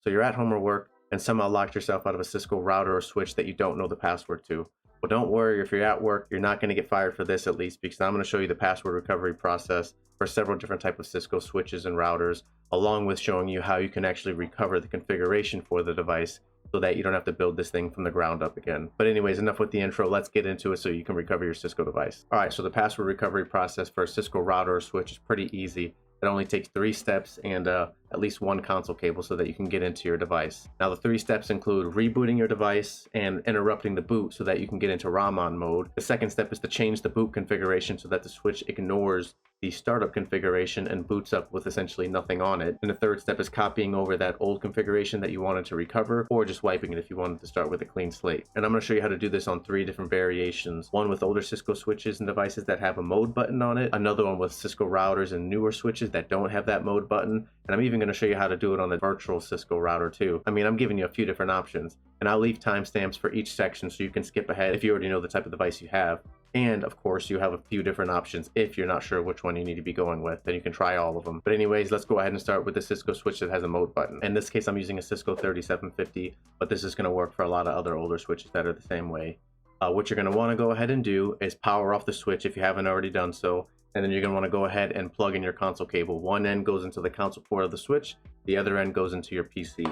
So you're at home or work and somehow locked yourself out of a Cisco router or switch that you don't know the password to. Well, don't worry, if you're at work, you're not going to get fired for this, at least, because I'm going to show you the password recovery process for several different types of Cisco switches and routers, along with showing you how you can actually recover the configuration for the device so that you don't have to build this thing from the ground up again. But anyways, enough with the intro. Let's get into it so you can recover your Cisco device. All right, so the password recovery process for a Cisco router or switch is pretty easy. It only takes 3 steps and at least 1 console cable so that you can get into your device. Now, the 3 steps include rebooting your device and interrupting the boot so that you can get into ROMMON mode. The second step is to change the boot configuration so that the switch ignores the startup configuration and boots up with essentially nothing on it. And the third step is copying over that old configuration that you wanted to recover, or just wiping it if you wanted to start with a clean slate. And I'm going to show you how to do this on 3 different variations. One with older Cisco switches and devices that have a mode button on it. Another one with Cisco routers and newer switches that don't have that mode button. And I'm even going to show you how to do it on the virtual Cisco router too. I mean, I'm giving you a few different options. And I'll leave timestamps for each section so you can skip ahead if you already know the type of device you have. And of course, you have a few different options if you're not sure which one you need to be going with, then you can try all of them. But anyways, let's go ahead and start with the Cisco switch that has a mode button. In this case, I'm using a Cisco 3750, but this is going to work for a lot of other older switches that are the same way. What you're going to want to go ahead and do is power off the switch if you haven't already done so. And then you're going to want to go ahead and plug in your console cable. One end goes into the console port of the switch, the other end goes into your PC.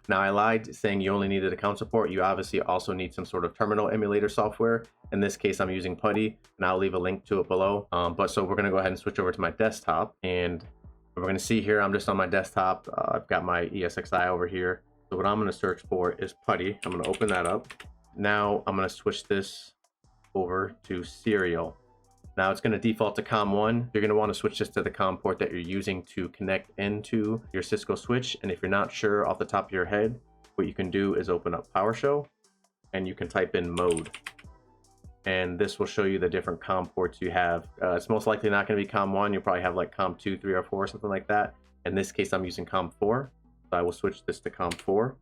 Now, I lied saying you only needed a console port. You obviously also need some sort of terminal emulator software. In this case, I'm using Putty, and I'll leave a link to it below. So we're going to go ahead and switch over to my desktop. And we're going to see here, I'm just on my desktop. I've got my ESXi over here. So what I'm going to search for is Putty. I'm going to open that up. Now I'm going to switch this over to Serial. Now it's going to default to COM1. You're going to want to switch this to the COM port that you're using to connect into your Cisco switch. And if you're not sure off the top of your head, what you can do is open up PowerShell and you can type in mode. And this will show you the different COM ports you have. It's most likely not going to be COM1. You'll probably have like COM2, 3, or 4, or something like that. In this case, I'm using COM4. So I will switch this to COM4.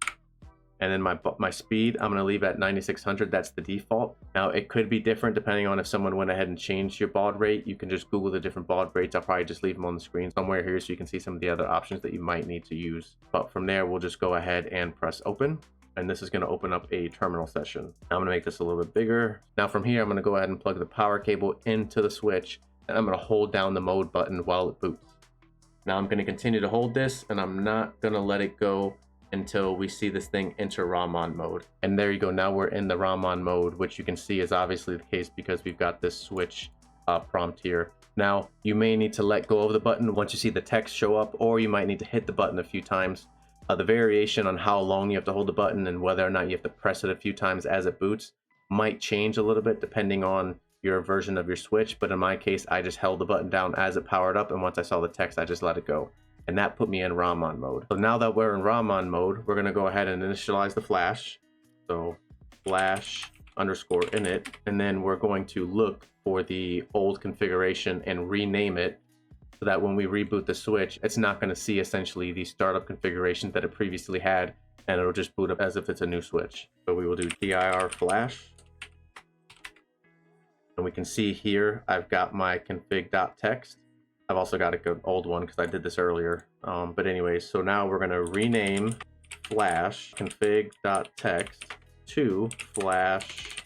And then my speed, I'm going to leave at 9600. That's the default. Now, it could be different depending on if someone went ahead and changed your baud rate. You can just Google the different baud rates. I'll probably just leave them on the screen somewhere here so you can see some of the other options that you might need to use. But from there, we'll just go ahead and press open. And this is going to open up a terminal session. Now, I'm going to make this a little bit bigger. Now, from here, I'm going to go ahead and plug the power cable into the switch. And I'm going to hold down the mode button while it boots. Now, I'm going to continue to hold this, and I'm not going to let it go until we see this thing enter ROMMON mode. And there you go. Now we're in the ROMMON mode, which you can see is obviously the case because we've got this switch prompt here. Now, you may need to let go of the button once you see the text show up, or you might need to hit the button a few times. The variation on how long you have to hold the button and whether or not you have to press it a few times as it boots might change a little bit depending on your version of your switch. But in my case, I just held the button down as it powered up, and once I saw the text, I just let it go. And that put me in ROMMON mode. So now that we're in ROMMON mode, we're gonna go ahead and initialize the flash. So flash underscore init, and then we're going to look for the old configuration and rename it so that when we reboot the switch, it's not gonna see essentially the startup configuration that it previously had, and it'll just boot up as if it's a new switch. So we will do dir flash. And we can see here, I've got my config.txt. I've also got an old one because I did this earlier. But anyways, so now we're going to rename flash config.txt to flash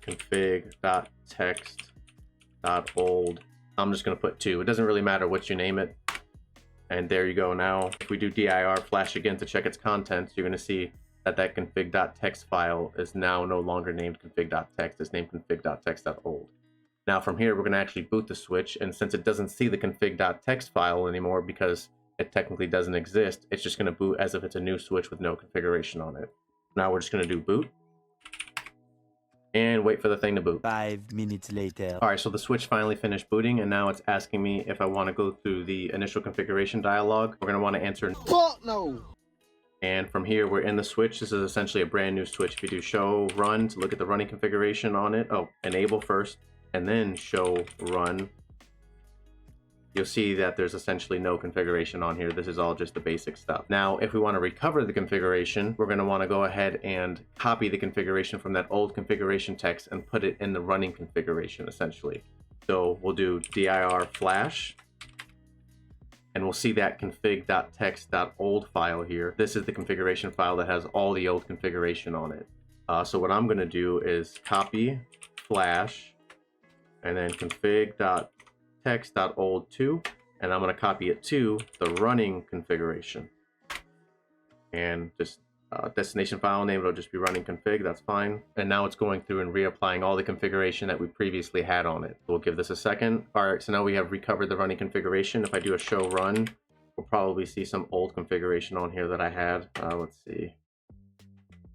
config.txt.old. I'm just going to put 2. It doesn't really matter what you name it. And there you go. Now, if we do dir flash again to check its contents, you're going to see that that config.txt file is now no longer named config.txt. It's named config.txt.old. Now from here, we're going to actually boot the switch, and since it doesn't see the config.txt file anymore because it technically doesn't exist, it's just going to boot as if it's a new switch with no configuration on it. Now we're just going to do boot and wait for the thing to boot. 5 minutes later. All right, so the switch finally finished booting, and now it's asking me if I want to go through the initial configuration dialog. We're going to want to answer no. And from here, we're in the switch. This is essentially a brand new switch. If you do show run to look at the running configuration on it, enable first, and then show run, you'll see that there's essentially no configuration on here. This is all just the basic stuff. Now, if we want to recover the configuration, we're going to want to go ahead and copy the configuration from that old configuration text and put it in the running configuration, essentially. So we'll do dir flash, and we'll see that config.txt.old file here. This is the configuration file that has all the old configuration on it. So what I'm going to do is copy flash and then config.txt.old2, and I'm going to copy it to the running configuration. And just destination file name, it'll just be running config, that's fine. And now it's going through and reapplying all the configuration that we previously had on it. We'll give this a second. All right, so now we have recovered the running configuration. If I do a show run, we'll probably see some old configuration on here that I had. Let's see.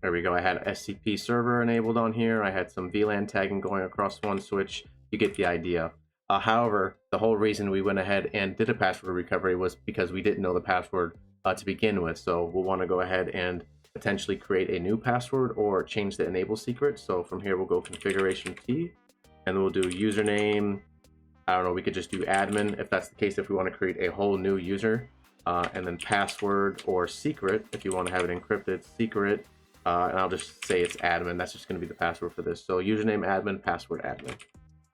There we go. I had SCP server enabled on here. I had some VLAN tagging going across one switch. You get the idea. However, the whole reason we went ahead and did a password recovery was because we didn't know the password to begin with. So we'll want to go ahead and potentially create a new password or change the enable secret. So from here, we'll go configuration T, and we'll do username. I don't know, we could just do admin if that's the case, if we want to create a whole new user, and then password or secret if you want to have it encrypted, secret. And I'll just say it's admin. That's just going to be the password for this. So username admin, password admin,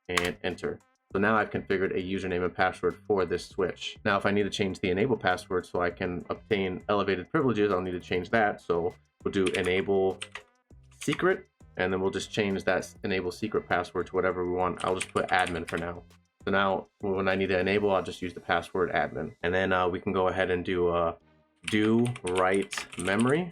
and enter. So now I've configured a username and password for this switch. Now, if I need to change the enable password so I can obtain elevated privileges, I'll need to change that. So we'll do enable secret, and then we'll just change that enable secret password to whatever we want. I'll just put admin for now. So now when I need to enable, I'll just use the password admin. And then we can go ahead and do write memory,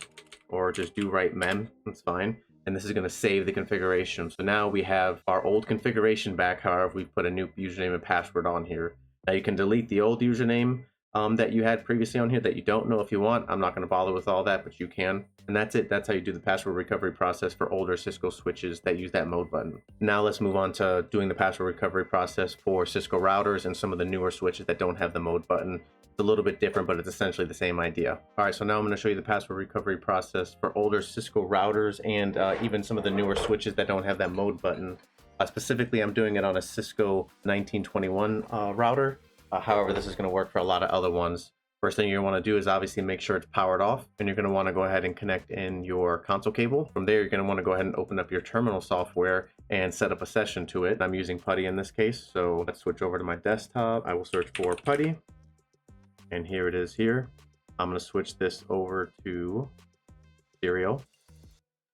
or just do write mem, that's fine. And this is going to save the configuration. So now we have our old configuration back. However, we've put a new username and password on here. Now you can delete the old username that you had previously on here that you don't know if you want. I'm not going to bother with all that, but you can. And that's it. That's how you do the password recovery process for older Cisco switches that use that mode button. Now let's move on to doing the password recovery process for Cisco routers and some of the newer switches that don't have the mode button. A little bit different, but it's essentially the same idea. All right, so now I'm going to show you the password recovery process for older Cisco routers and even some of the newer switches that don't have that mode button. Specifically, I'm doing it on a Cisco 1921 router. However, this is going to work for a lot of other ones. First thing you're going to want to do is obviously make sure it's powered off, and you're going to want to go ahead and connect in your console cable. From there, you're going to want to go ahead and open up your terminal software and set up a session to it. I'm using PuTTY in this case, so let's switch over to my desktop. I will search for PuTTY. And here it is here. I'm going to switch this over to serial.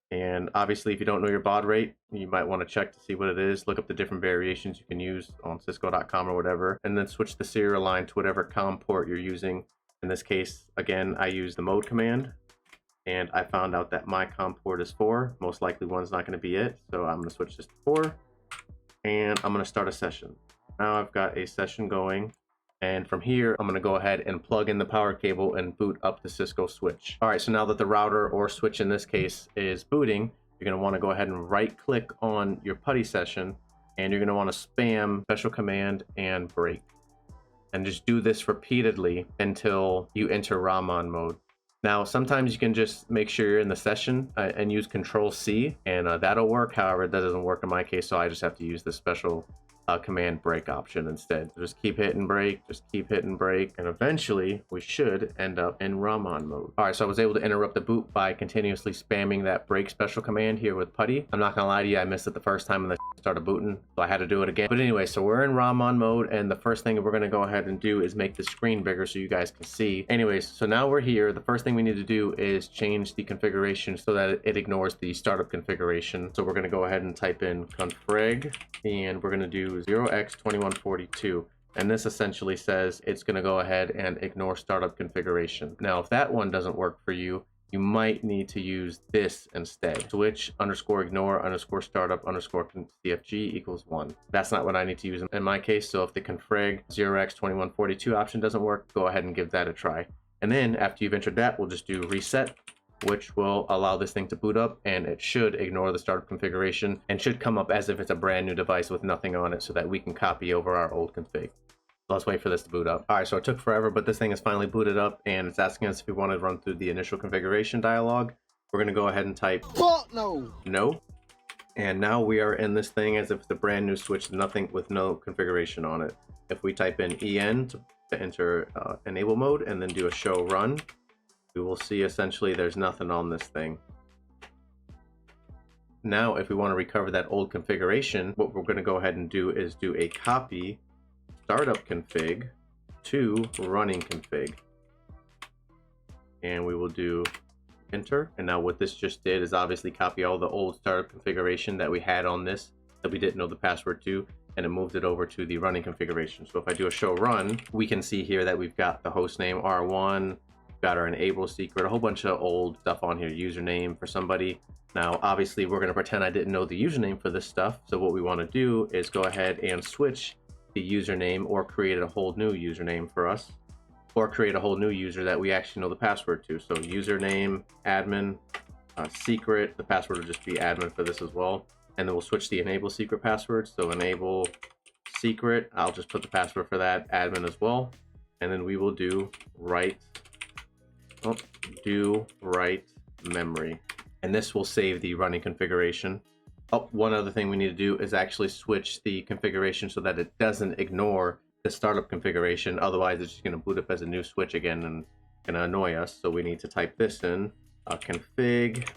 And obviously, if you don't know your baud rate, you might want to check to see what it is. Look up the different variations you can use on Cisco.com or whatever. And then switch the serial line to whatever COM port you're using. In this case, again, I use the mode command. And I found out that my COM port is 4. Most likely 1's not going to be it. So I'm going to switch this to 4. And I'm going to start a session. Now I've got a session going. And from here, I'm going to go ahead and plug in the power cable and boot up the Cisco switch. All right, so now that the router or switch in this case is booting, you're going to want to go ahead and right click on your PuTTY session, and you're going to want to spam special command and break. And just do this repeatedly until you enter ROMMON mode. Now, sometimes you can just make sure you're in the session and use Control-C, and that'll work. However, that doesn't work in my case, so I just have to use the special command break option instead. Just keep hitting break, just keep hitting break, and eventually we should end up in ROMMON mode. All right, so I was able to interrupt the boot by continuously spamming that break special command here with PuTTY. I'm not gonna lie to you, I missed it the first time and the started booting, so I had to do it again. But anyway, so we're in ROMMON mode, and the first thing we're gonna go ahead and do is make the screen bigger so you guys can see. Anyways, so now we're here. The first thing we need to do is change the configuration so that it ignores the startup configuration. So we're gonna go ahead and type in confreg, and we're gonna do 0x2142, and this essentially says it's going to go ahead and ignore startup configuration. Now, if that one doesn't work for you, you might need to use this instead. Switch _ignore _startup _cfg equals 1. That's not what I need to use in my case. So if the confreg 0x2142 option doesn't work, go ahead and give that a try. And then after you've entered that, we'll just do reset, which will allow this thing to boot up, and it should ignore the startup configuration and should come up as if it's a brand new device with nothing on it so that we can copy over our old config. So let's wait for this to boot up. All right, so it took forever, but this thing is finally booted up, and it's asking us if we want to run through the initial configuration dialog. We're going to go ahead and type no. And now we are in this thing as if it's a brand new switch, nothing with no configuration on it. If we type in en to enter enable mode and then do a show run, we will see essentially there's nothing on this thing. Now, if we want to recover that old configuration, what we're going to go ahead and do is do a copy startup config to running config, and we will do enter. And now what this just did is obviously copy all the old startup configuration that we had on this that we didn't know the password to, and it moved it over to the running configuration. So if I do a show run, we can see here that we've got the host name R1, got our enable secret, a whole bunch of old stuff on here, username for somebody. Now obviously we're going to pretend I didn't know the username for this stuff, so what we want to do is go ahead and switch the username, or create a whole new username for us, or create a whole new user that we actually know the password to. So username, admin, secret, the password will just be admin for this as well. And then we'll switch the enable secret password. So enable secret, I'll just put the password for that, admin as well. And then we will do write memory. And this will save the running configuration. Oh, one other thing we need to do is actually switch the configuration so that it doesn't ignore the startup configuration. Otherwise it's just going to boot up as a new switch again and going to annoy us. So we need to type this in, config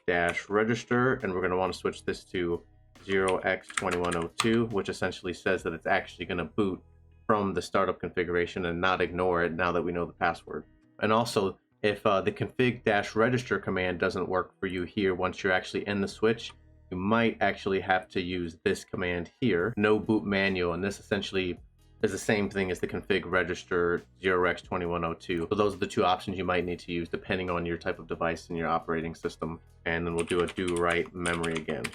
-register, and we're going to want to switch this to 0x2102, which essentially says that it's actually going to boot from the startup configuration and not ignore it now that we know the password. And also, if the config-register command doesn't work for you here once you're actually in the switch, you might actually have to use this command here, no boot manual, and this essentially is the same thing as the config register 0x2102. So those are the two options you might need to use depending on your type of device in your operating system. And then we'll do a do write memory again.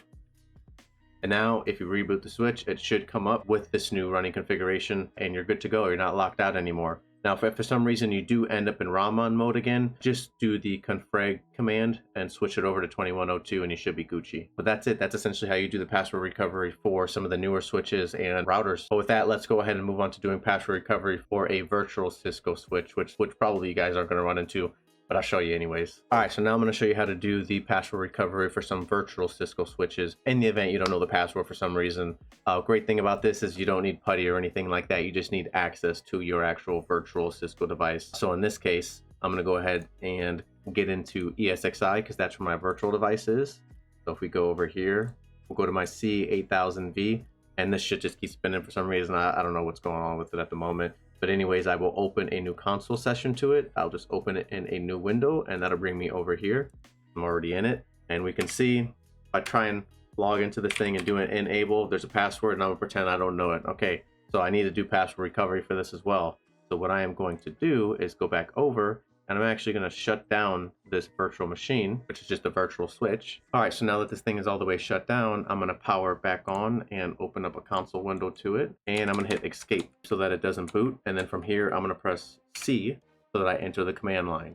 And now if you reboot the switch, it should come up with this new running configuration and you're good to go. You're not locked out anymore. Now, if for some reason you do end up in ROMMON mode again, just do the confreg command and switch it over to 2102 and you should be Gucci. But that's it. That's essentially how you do the password recovery for some of the newer switches and routers. But with that, let's go ahead and move on to doing password recovery for a virtual Cisco switch, which probably you guys aren't going to run into, but I'll show you anyways. All right, so now I'm going to show you how to do the password recovery for some virtual Cisco switches in the event you don't know the password for some reason. Great thing about this is you don't need PuTTY or anything like that. You just need access to your actual virtual Cisco device. So in this case, I'm going to go ahead and get into ESXi because that's where my virtual device is. So if we go over here, we'll go to my C8000V, and this shit just keeps spinning for some reason. I don't know what's going on with it at the moment. But anyways, I will open a new console session to it. I'll just open it in a new window and that'll bring me over here. I'm already in it. And we can see, if I try and log into this thing and do an enable, there's a password and I'm gonna pretend I don't know it. Okay, so I need to do password recovery for this as well. So what I am going to do is go back over and I'm actually going to shut down this virtual machine, which is just a virtual switch. All right, so now that this thing is all the way shut down, I'm going to power back on and open up a console window to it. And I'm going to hit escape so that it doesn't boot. And then from here, I'm going to press C so that I enter the command line.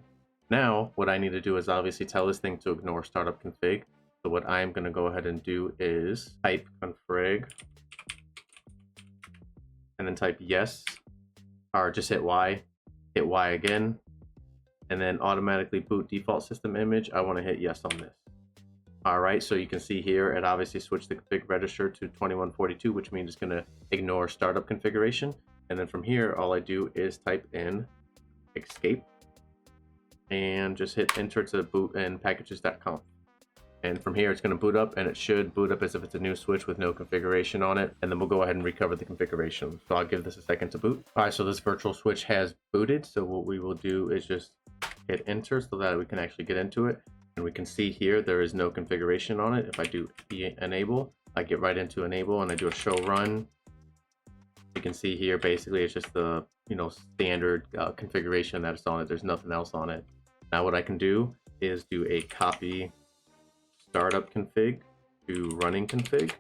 Now, what I need to do is obviously tell this thing to ignore startup config. So what I'm going to go ahead and do is type confreg and then type yes, or just hit Y again. And then automatically boot default system image. I want to hit yes on this. All right, so you can see here it obviously switched the config register to 2142, which means it's going to ignore startup configuration. And then from here, all I do is type in escape and just hit enter to boot in packages.conf. And from here, it's going to boot up, and it should boot up as if it's a new switch with no configuration on it. And then we'll go ahead and recover the configuration. So I'll give this a second to boot. All right, so this virtual switch has booted. So what we will do is just hit enter so that we can actually get into it. And we can see here there is no configuration on it. If I do enable, I get right into enable and I do a show run. You can see here basically it's just the standard configuration that's on it. There's nothing else on it. Now what I can do is do a copy startup config to running config,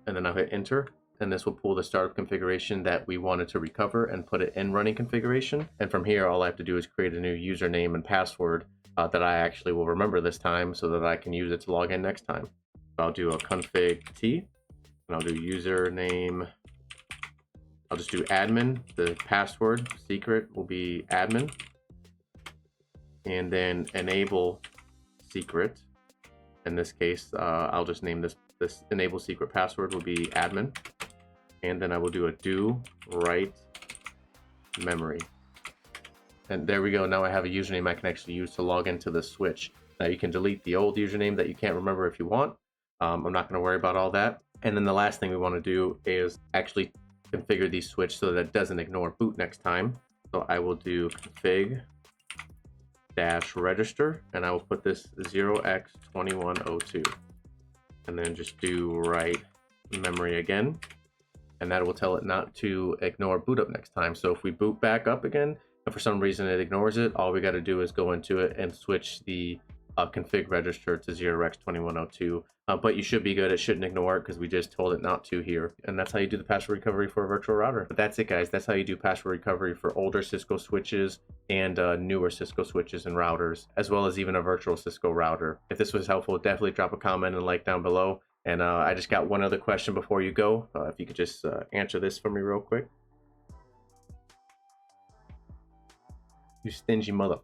and then I'll hit enter. And this will pull the startup configuration that we wanted to recover and put it in running configuration. And from here, all I have to do is create a new username and password that I actually will remember this time so that I can use it to log in next time. So I'll do a config t, and I'll do username. I'll just do admin. The password secret will be admin. And then enable secret. In this case, I'll just name this enable secret password will be admin. And then I will do a do write memory. And there we go. Now I have a username I can actually use to log into the switch. Now you can delete the old username that you can't remember if you want. I'm not going to worry about all that. And then the last thing we want to do is actually configure the switch so that it doesn't ignore boot next time. So I will do config dash register, and I will put this 0x2102, and then just do write memory again, and that will tell it not to ignore boot up next time. So if we boot back up again and for some reason it ignores it, all we got to do is go into it and switch the config register to 0x2102. But you should be good. It shouldn't ignore it because we just told it not to here. And that's how you do the password recovery for a virtual router. But that's it, guys. That's how you do password recovery for older Cisco switches and newer Cisco switches and routers, as well as even a virtual Cisco router. If this was helpful, definitely drop a comment and like down below. And I just got one other question before you go. If you could just answer this for me real quick. You stingy mother.